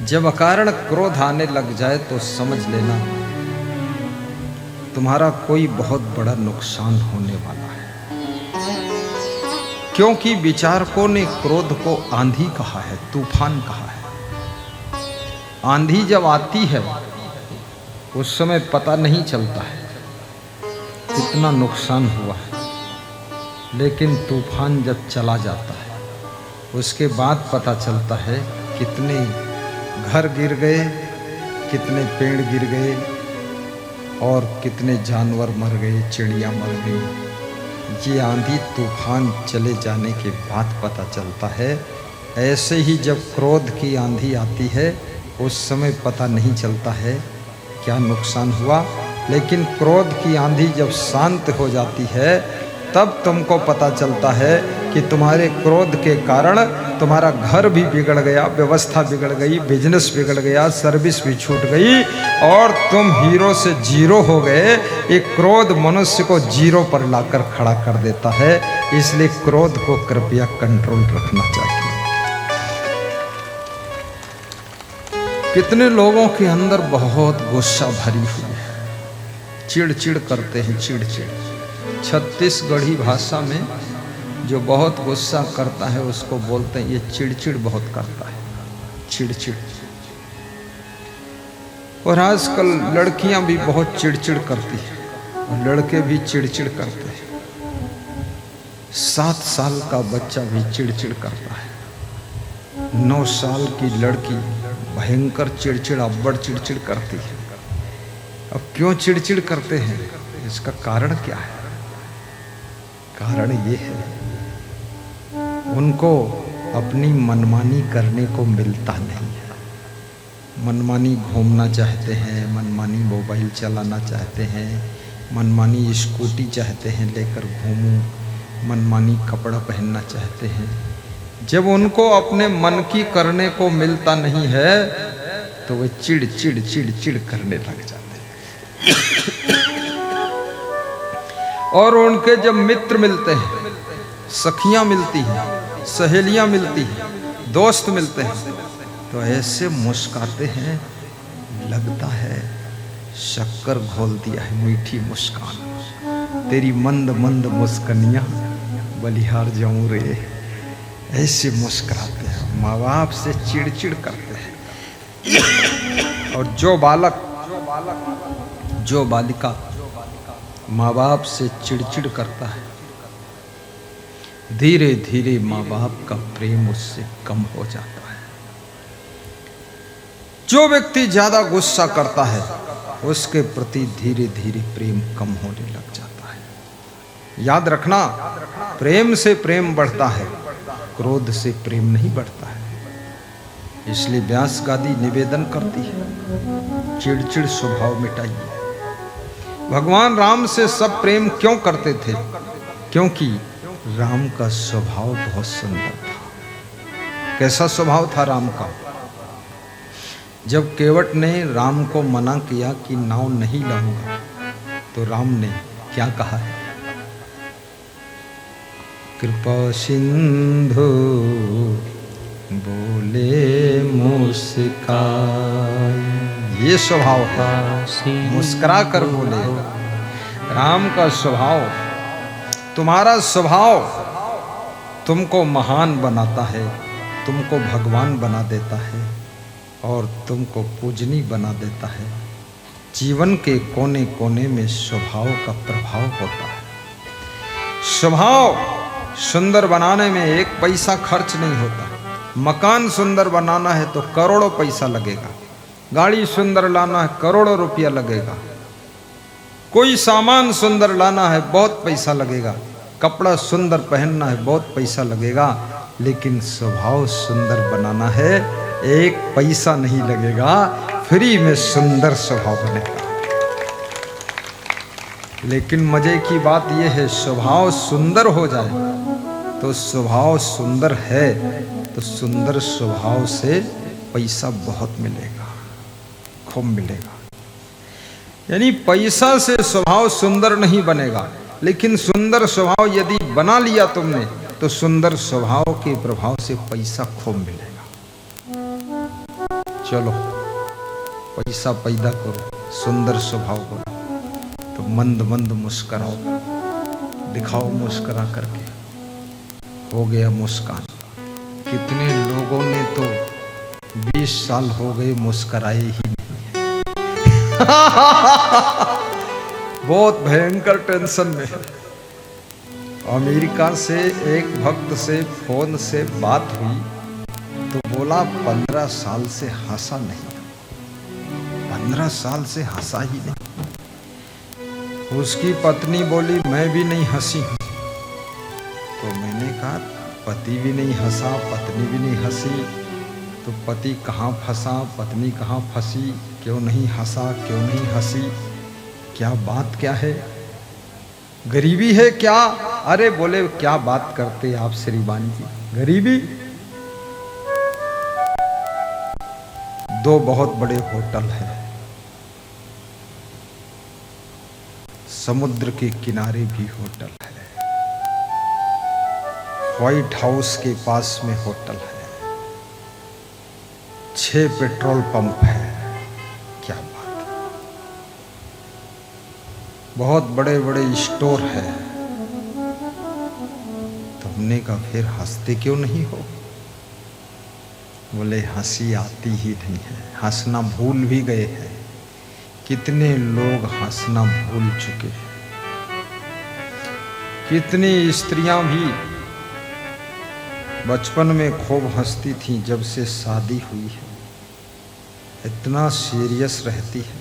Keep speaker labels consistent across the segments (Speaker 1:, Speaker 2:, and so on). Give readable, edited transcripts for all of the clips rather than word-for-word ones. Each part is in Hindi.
Speaker 1: जब अकारण क्रोध आने लग जाए तो समझ लेना तुम्हारा कोई बहुत बड़ा नुकसान होने वाला है। क्योंकि विचारकों ने क्रोध को आंधी कहा है, तूफान कहा है। आंधी जब आती है उस समय पता नहीं चलता है कितना नुकसान हुआ है, लेकिन तूफान जब चला जाता है उसके बाद पता चलता है कितने घर गिर गए, कितने पेड़ गिर गए और कितने जानवर मर गए, चिड़िया मर गई। ये आंधी तूफान चले जाने के बाद पता चलता है। ऐसे ही जब क्रोध की आंधी आती है उस समय पता नहीं चलता है क्या नुकसान हुआ, लेकिन क्रोध की आंधी जब शांत हो जाती है तब तुमको पता चलता है कि तुम्हारे क्रोध के कारण तुम्हारा घर भी बिगड़ गया, व्यवस्था बिगड़ गई, बिजनेस बिगड़ गया, सर्विस भी छूट गई और तुम हीरो से जीरो हो गए। एक क्रोध मनुष्य को जीरो पर लाकर खड़ा कर देता है, इसलिए क्रोध को कृपया कंट्रोल रखना चाहिए। कितने लोगों के अंदर बहुत गुस्सा भरी हुई है, चिड़चिड़ करते हैं, चिड़चिड़। छत्तीसगढ़ी भाषा में जो बहुत गुस्सा करता है उसको बोलते हैं ये चिड़चिड़ बहुत करता है, चिड़चिड़। और आजकल लड़कियां भी बहुत चिड़चिड़ करती हैं और लड़के भी चिड़चिड़ करते हैं। 7 साल का बच्चा भी चिड़चिड़ करता है। 9 साल की लड़की भयंकर चिड़चिड़, अब्बड़ चिड़चिड़ करती है। अब क्यों चिड़चिड़ करते हैं, इसका कारण क्या है? कारण ये है उनको अपनी मनमानी करने को मिलता नहीं है। मनमानी घूमना चाहते हैं, मनमानी मोबाइल चलाना चाहते हैं, मनमानी स्कूटी चाहते हैं लेकर घूमूं, मनमानी कपड़ा पहनना चाहते हैं। जब उनको अपने मन की करने को मिलता नहीं है तो वे चिड़ चिड़ चिड़ चिड़ करने लग जाते हैं। और उनके जब मित्र मिलते हैं, सखियां मिलती हैं, सहेलियां मिलती हैं, दोस्त मिलते हैं तो ऐसे मुस्कुराते हैं, लगता है शक्कर घोल दिया है मीठी मुस्कान। तेरी मंद मंद मुस्कनियां बलिहार जाऊं रे, ऐसे मुस्कुराते हैं। माँ बाप से चिड़चिड़ करते हैं। और जो बालक, जो बालिका माँ बाप से चिड़चिड़ करता है, धीरे धीरे माँ बाप का प्रेम उससे कम हो जाता है। जो व्यक्ति ज्यादा गुस्सा करता है उसके प्रति धीरे धीरे प्रेम कम होने लग जाता है। याद रखना, प्रेम से प्रेम बढ़ता है, क्रोध से प्रेम नहीं बढ़ता है। इसलिए व्यास गादी निवेदन करती है, चिड़चिड़ स्वभाव मिटाइए। भगवान राम से सब प्रेम क्यों करते थे? क्योंकि राम का स्वभाव बहुत सुंदर था। कैसा स्वभाव था राम का? जब केवट ने राम को मना किया कि नाव नहीं लाऊंगा तो राम ने क्या कहा है? कृपा सिंधु बोले मुस्कान। ये स्वभाव है, मुस्कुरा कर बोले। राम का स्वभाव, तुम्हारा स्वभाव तुमको महान बनाता है, तुमको भगवान बना देता है और तुमको पूजनीय बना देता है। जीवन के कोने कोने में स्वभाव का प्रभाव होता है। स्वभाव सुंदर बनाने में 1 पैसा खर्च नहीं होता। मकान सुंदर बनाना है तो करोड़ों पैसा लगेगा, गाड़ी सुंदर लाना है करोड़ों रुपया लगेगा, कोई सामान सुंदर लाना है बहुत पैसा लगेगा, कपड़ा सुंदर पहनना है बहुत पैसा लगेगा, लेकिन स्वभाव सुंदर बनाना है 1 पैसा नहीं लगेगा, फ्री में सुंदर स्वभाव बनेगा। लेकिन मजे की बात यह है, स्वभाव सुंदर हो जाए तो स्वभाव सुंदर है तो सुंदर स्वभाव से पैसा बहुत मिलेगा, खूब मिलेगा। यानी पैसा से स्वभाव सुंदर नहीं बनेगा, लेकिन सुंदर स्वभाव यदि बना लिया तुमने तो सुंदर स्वभाव के प्रभाव से पैसा खूब मिलेगा। चलो पैसा पैदा करो, सुंदर स्वभाव करो, तो मंद मंद मुस्कुराओ, दिखाओ मुस्कुरा करके। हो गया मुस्कान। कितने लोगों ने तो 20 साल हो गए मुस्कुराए ही नहीं। बहुत भयंकर टेंशन में है। अमेरिका से एक भक्त से फोन से बात हुई तो बोला 15 साल से हंसा नहीं, 15 साल से हंसा ही नहीं। उसकी पत्नी बोली मैं भी नहीं हंसी हूं। तो मैंने कहा पति भी नहीं हंसा, पत्नी भी नहीं हंसी, तो पति कहाँ फंसा, पत्नी कहाँ फंसी, क्यों नहीं हंसा, क्यों नहीं हंसी, क्या बात क्या है, गरीबी है क्या? अरे बोले क्या बात करते आप श्रीमान जी, गरीबी? 2 बहुत बड़े होटल हैं, समुद्र के किनारे भी होटल है, व्हाइट हाउस के पास में होटल है, 6 पेट्रोल पंप है। क्या बात है, बहुत बड़े बड़े स्टोर है। तुमने कहा फिर हंसते क्यों नहीं हो? बोले हंसी आती ही नहीं है, हंसना भूल भी गए हैं। कितने लोग हंसना भूल चुके हैं। कितनी स्त्रियां भी बचपन में खूब हंसती थीं, जब से शादी हुई है इतना सीरियस रहती है,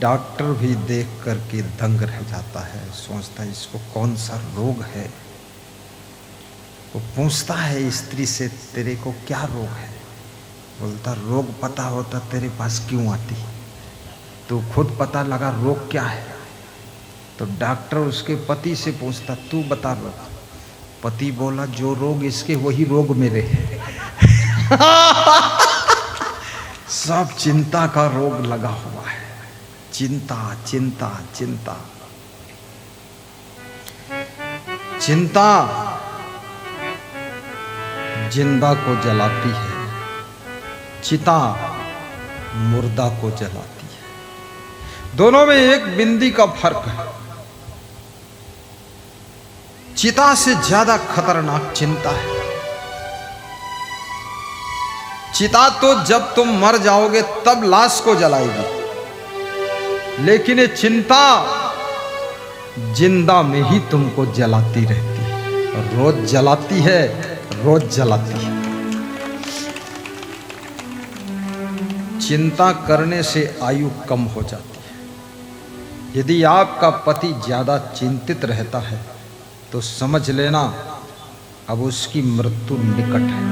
Speaker 1: डॉक्टर भी देख करके दंग रह जाता है, सोचता है इसको कौन सा रोग है। वो पूछता है स्त्री से तेरे को क्या रोग है? बोलता रोग पता होता तेरे पास क्यों आती, तू खुद पता लगा रोग क्या है। तो डॉक्टर उसके पति से पूछता तू बता रोग। पति बोला जो रोग इसके वही रोग मेरे है। सब चिंता का रोग लगा हुआ है, चिंता चिंता चिंता चिंता जिंदा को जलाती है, चिता मुर्दा को जलाती है। दोनों में एक बिंदी का फर्क है। चिता से ज्यादा खतरनाक चिंता है। चिता तो जब तुम मर जाओगे तब लाश को जलाएगी, लेकिन ये चिंता जिंदा में ही तुमको जलाती रहती है, रोज जलाती है, रोज जलाती है। चिंता करने से आयु कम हो जाती है। यदि आपका पति ज्यादा चिंतित रहता है तो समझ लेना अब उसकी मृत्यु निकट है।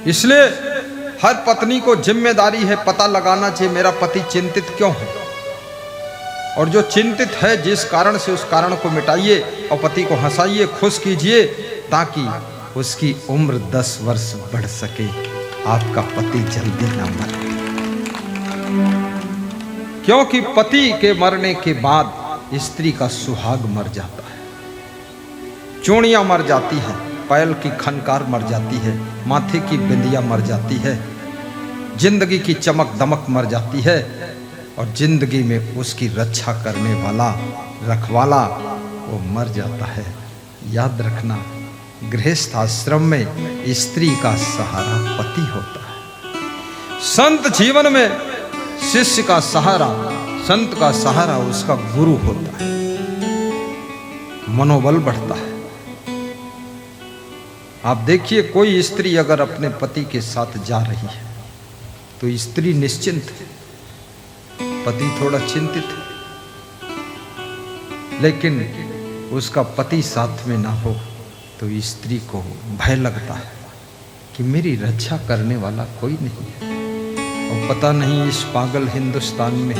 Speaker 1: इसलिए हर पत्नी को जिम्मेदारी है पता लगाना चाहिए मेरा पति चिंतित क्यों है, और जो चिंतित है जिस कारण से उस कारण को मिटाइए और पति को हंसाइए, खुश कीजिए, ताकि उसकी उम्र 10 वर्ष बढ़ सके, आपका पति जल्दी न मरे। क्योंकि पति के मरने के बाद स्त्री का सुहाग मर जाता है, चूड़ियां मर जाती हैं, पैल की खनकार मर जाती है, माथे की बिंदिया मर जाती है, जिंदगी की चमक दमक मर जाती है, और जिंदगी में उसकी रक्षा करने वाला रखवाला वो मर जाता है। याद रखना गृहस्थ आश्रम में स्त्री का सहारा पति होता है। संत जीवन में शिष्य का सहारा, संत का सहारा उसका गुरु होता है। मनोबल बढ़ता है। आप देखिए कोई स्त्री अगर अपने पति के साथ जा रही है तो स्त्री निश्चिंत है, पति थोड़ा चिंतित है। लेकिन उसका पति साथ में ना हो तो स्त्री को भय लगता है कि मेरी रक्षा करने वाला कोई नहीं है, और पता नहीं इस पागल हिंदुस्तान में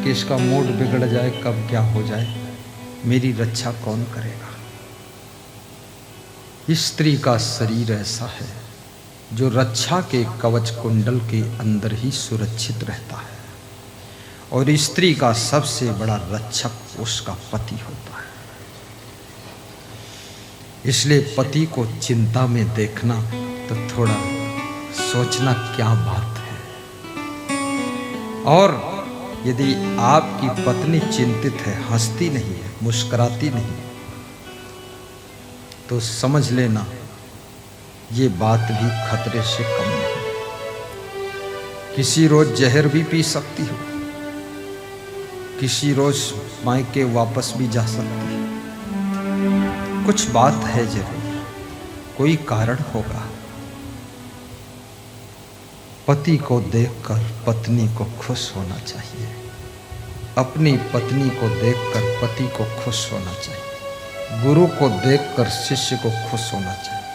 Speaker 1: किसका मूड बिगड़ जाए, कब क्या हो जाए, मेरी रक्षा कौन करेगा। स्त्री का शरीर ऐसा है जो रक्षा के कवच कुंडल के अंदर ही सुरक्षित रहता है, और स्त्री का सबसे बड़ा रक्षक उसका पति होता है। इसलिए पति को चिंता में देखना तो थोड़ा सोचना क्या बात है। और यदि आपकी पत्नी चिंतित है, हंसती नहीं है, मुस्कुराती नहीं, तो समझ लेना ये बात भी खतरे से कम नहीं। किसी रोज जहर भी पी सकती हो, किसी रोज मायके वापस भी जा सकती है। कुछ बात है जरूर, कोई कारण होगा। पति को देखकर पत्नी को खुश होना चाहिए, अपनी पत्नी को देखकर पति को खुश होना चाहिए, गुरु को देखकर शिष्य को खुश होना चाहिए।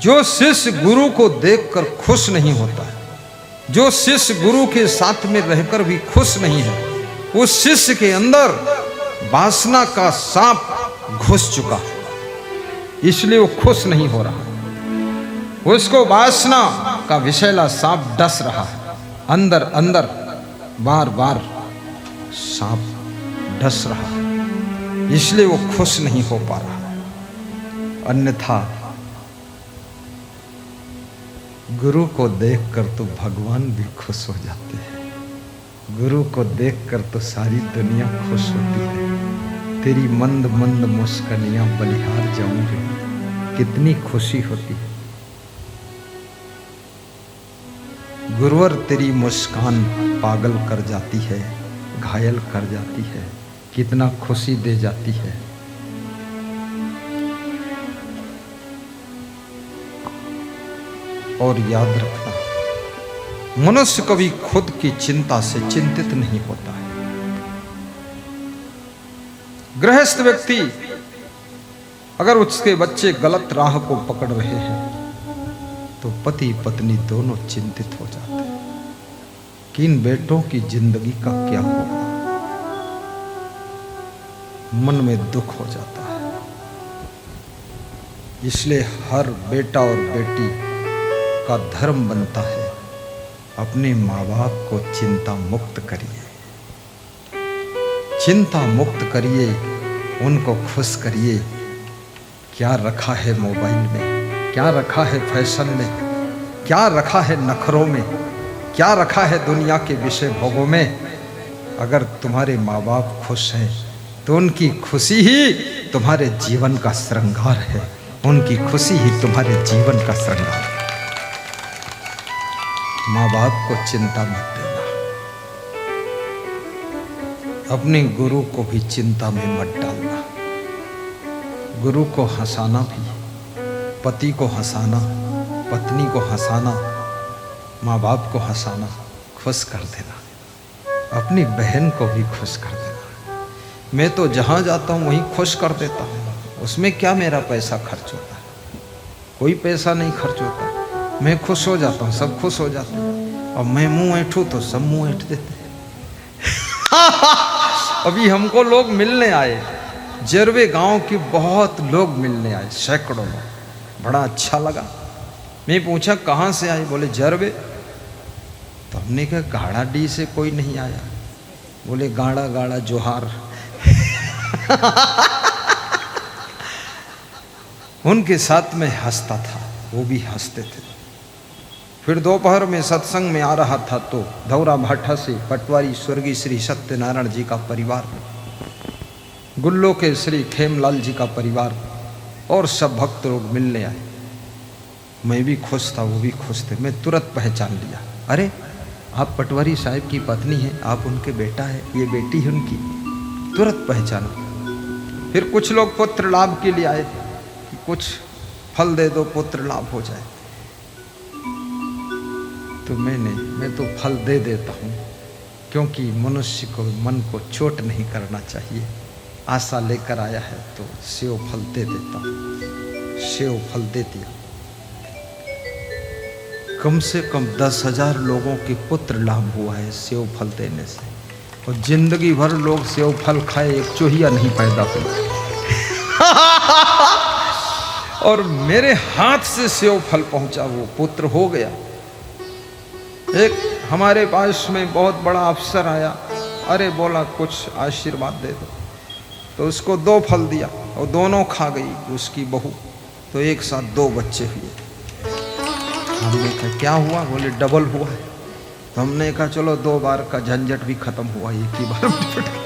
Speaker 1: जो शिष्य गुरु को देखकर खुश नहीं होता है, जो शिष्य गुरु के साथ में रहकर भी खुश नहीं है, उस शिष्य के अंदर वासना का सांप घुस चुका है, इसलिए वो खुश नहीं हो रहा। उसको वासना का विषैला सांप डस रहा है, अंदर अंदर बार बार सांप डस रहा है, इसलिए वो खुश नहीं हो पा रहा है। अन्यथा गुरु को देखकर तो भगवान भी खुश हो जाते हैं, गुरु को देखकर तो सारी दुनिया खुश होती है। तेरी मंद मंद मुस्कानियां बलिहार जाऊंगी, कितनी खुशी होती है। गुरुवर तेरी मुस्कान पागल कर जाती है, घायल कर जाती है, कितना खुशी दे जाती है। और याद रखना, मनुष्य कभी खुद की चिंता से चिंतित नहीं होता है। गृहस्थ व्यक्ति अगर उसके बच्चे गलत राह को पकड़ रहे हैं तो पति पत्नी दोनों चिंतित हो जाते हैं कि इन बेटों की जिंदगी का क्या होगा। मन में दुख हो जाता है। इसलिए हर बेटा और बेटी का धर्म बनता है, अपने माँ बाप को चिंता मुक्त करिए, चिंता मुक्त करिए, उनको खुश करिए। क्या रखा है मोबाइल में, क्या रखा है फैशन में, क्या रखा है नखरों में, क्या रखा है दुनिया के विषय भोगों में। अगर तुम्हारे माँ बाप खुश हैं तो उनकी खुशी ही तुम्हारे जीवन का श्रृंगार है, उनकी खुशी ही तुम्हारे जीवन का श्रृंगार है। माँ बाप को चिंता मत देना, अपने गुरु को भी चिंता में मत डालना। गुरु को हंसाना भी, पति को हंसाना, पत्नी को हंसाना, माँ बाप को हंसाना, खुश कर देना, अपनी बहन को भी खुश कर देना। मैं तो जहाँ जाता हूँ वहीं खुश कर देता हूँ, उसमें क्या मेरा पैसा खर्च होता है? कोई पैसा नहीं खर्च होता। मैं खुश हो जाता हूँ, सब खुश हो जाते हैं, और मैं मुंह ऐठूं तो सब मुंह ऐठ देते हैं। अभी हमको लोग मिलने आए, जरवे गांव के बहुत लोग मिलने आए, सैकड़ों लोग, बड़ा अच्छा लगा। मैं पूछा कहाँ से आए? बोले जरवे। तो हमने कहा गाड़ा डी से कोई नहीं आया? बोले गाड़ा गाड़ा जोहार। उनके साथ में हंसता था, वो भी हंसते थे। फिर दोपहर में सत्संग में आ रहा था तो धौरा भाठा से पटवारी स्वर्गीय श्री सत्यनारायण जी का परिवार, गुल्लो के श्री खेमलाल जी का परिवार और सब भक्त लोग मिलने आए। मैं भी खुश था, वो भी खुश थे। मैं तुरंत पहचान लिया, अरे आप पटवारी साहब की पत्नी हैं, आप उनके बेटा है, ये बेटी है उनकी। तुरंत पहचाना। फिर कुछ लोग पुत्र लाभ के लिए आए कि कुछ फल दे दो, पुत्र लाभ हो जाए। तो मैं तो फल दे देता हूँ, क्योंकि मनुष्य को मन को चोट नहीं करना चाहिए। आशा लेकर आया है तो सेव फल दे देता हूँ। सेव फल दे दिया। कम से कम 10,000 लोगों के पुत्र लाभ हुआ है सेव फल देने से, और जिंदगी भर लोग सेव फल खाए, एक चूहिया नहीं पैदा हुआ। और मेरे हाथ से सेव फल पहुंचा, वो पुत्र हो गया। एक हमारे पास में बहुत बड़ा अफसर आया, अरे बोला कुछ आशीर्वाद दे दो, तो उसको 2 फल दिया और दोनों खा गई उसकी बहू, तो एक साथ 2 बच्चे हुए। हमने कहा क्या हुआ? बोले डबल हुआ है। तो हमने कहा चलो 2 बार का झंझट भी खत्म हुआ, एक ही बार निपट गया।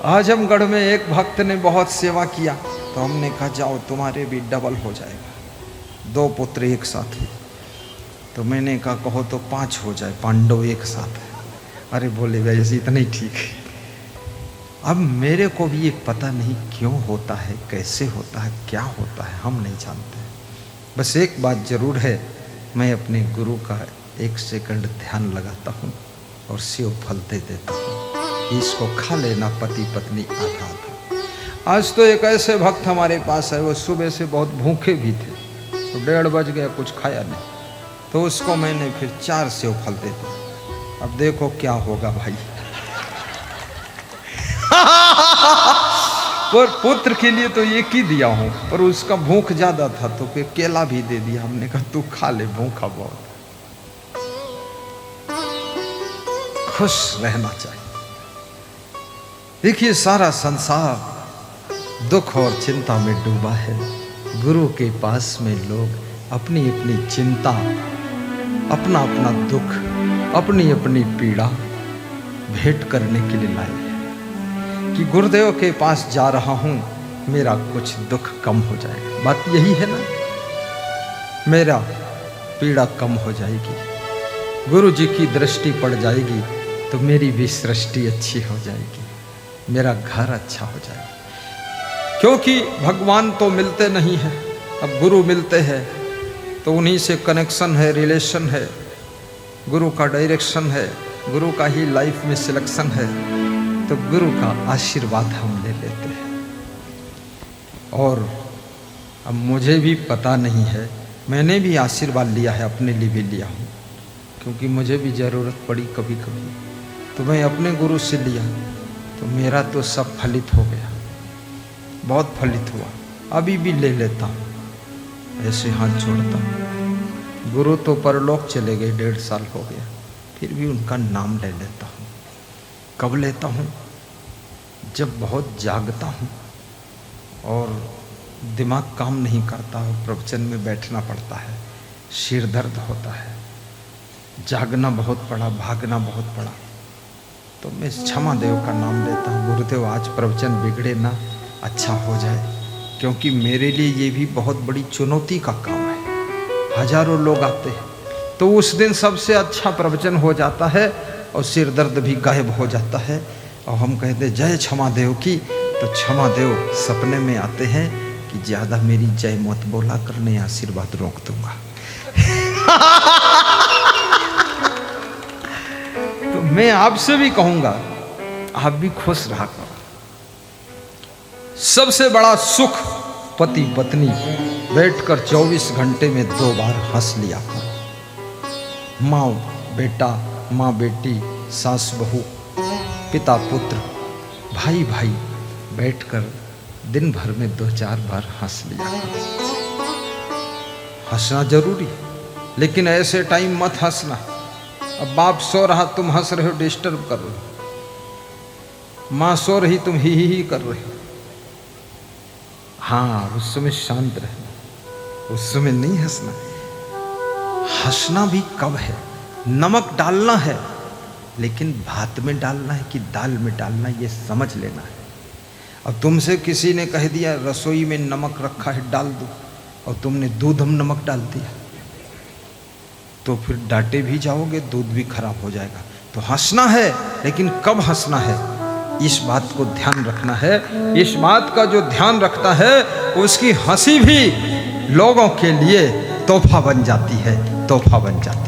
Speaker 1: आजमगढ़ में एक भक्त ने बहुत सेवा किया, तो हमने कहा जाओ तुम्हारे भी डबल हो जाएगा, 2 पुत्र एक साथ ही। तो मैंने कहा कहो तो 5 हो जाए, पांडव एक साथ है। अरे बोले वैसे इतना ही ठीक है। अब मेरे को भी ये पता नहीं क्यों होता है, कैसे होता है, क्या होता है, हम नहीं जानते। बस एक बात जरूर है, मैं अपने गुरु का 1 सेकंड ध्यान लगाता हूँ और सेव फल दे देता हूँ। इसको खा लेना पति पत्नी आधा आधा। आज तो एक ऐसे भक्त हमारे पास है, वो सुबह से बहुत भूखे भी थे, तो 1:30 बज गया, कुछ खाया नहीं, तो उसको मैंने फिर 4 सेव फल दे दिया। अब देखो क्या होगा भाई। पर पुत्र के लिए तो एक ही दिया हूं, पर उसका भूख ज्यादा था तो फिर केला भी दे दिया। हमने कहा तू खा ले, भूखा बहुत। खुश रहना चाहिए। देखिए सारा संसार दुख और चिंता में डूबा है। गुरु के पास में लोग अपनी अपनी चिंता, अपना अपना दुख, अपनी अपनी पीड़ा भेंट करने के लिए लाए हैं कि गुरुदेव के पास जा रहा हूं, मेरा कुछ दुख कम हो जाएगा। बात यही है ना, मेरा पीड़ा कम हो जाएगी, गुरु जी की दृष्टि पड़ जाएगी तो मेरी भी सृष्टि अच्छी हो जाएगी, मेरा घर अच्छा हो जाएगा। क्योंकि भगवान तो मिलते नहीं हैं, अब गुरु मिलते हैं तो उन्हीं से कनेक्शन है, रिलेशन है, गुरु का डायरेक्शन है, गुरु का ही लाइफ में सिलेक्शन है, तो गुरु का आशीर्वाद हम ले लेते हैं। और अब मुझे भी पता नहीं है, मैंने भी आशीर्वाद लिया है, अपने लिए भी लिया हूँ, क्योंकि मुझे भी ज़रूरत पड़ी कभी कभी, तो मैं अपने गुरु से लिया, तो मेरा तो सब फलित हो गया, बहुत फलित हुआ। अभी भी ले लेता हूँ, ऐसे हाथ जोड़ता हूँ। गुरु तो परलोक चले गए, 1.5 साल हो गया, फिर भी उनका नाम ले लेता हूँ। कब लेता हूँ? जब बहुत जागता हूँ और दिमाग काम नहीं करता और प्रवचन में बैठना पड़ता है, सिर दर्द होता है, जागना बहुत पड़ा, भागना बहुत पड़ा, तो मैं क्षमा देव का नाम लेता हूँ। गुरुदेव आज प्रवचन बिगड़े ना, अच्छा हो जाए, क्योंकि मेरे लिए ये भी बहुत बड़ी चुनौती का काम है। हजारों लोग आते हैं, तो उस दिन सबसे अच्छा प्रवचन हो जाता है और सिर दर्द भी गायब हो जाता है, और हम कहते जय क्षमा देव की, तो क्षमा देव सपने में आते हैं कि ज़्यादा मेरी जय मत बोला करने, आशीर्वाद रोक दूंगा। तो मैं आपसे भी कहूँगा, आप भी खुश रहा करो। सबसे बड़ा सुख पति पत्नी बैठकर 24 घंटे में 2 बार हंस लिया करो। माँ बेटा, माँ बेटी, सास बहू, पिता पुत्र, भाई भाई बैठकर दिन भर में 2-4 बार हंस लिया करो। हंसना जरूरी है, लेकिन ऐसे टाइम मत हंसना। अब बाप सो रहा, तुम हंस रहे हो, डिस्टर्ब कर रहे हो। माँ सो रही, तुम ही कर रहे हो। हाँ, उस समय शांत रहना, उस समय नहीं हंसना। हंसना भी कब है? नमक डालना है, लेकिन भात में डालना है कि दाल में डालना है, ये समझ लेना है। अब तुमसे किसी ने कह दिया रसोई में नमक रखा है डाल दो, और तुमने दूध में नमक डाल दिया, तो फिर डांटे भी जाओगे, दूध भी खराब हो जाएगा। तो हंसना है, लेकिन कब हंसना है, इस बात को ध्यान रखना है। इस बात का जो ध्यान रखता है, उसकी हंसी भी लोगों के लिए तोहफा बन जाती है, तोहफा बन जाती है।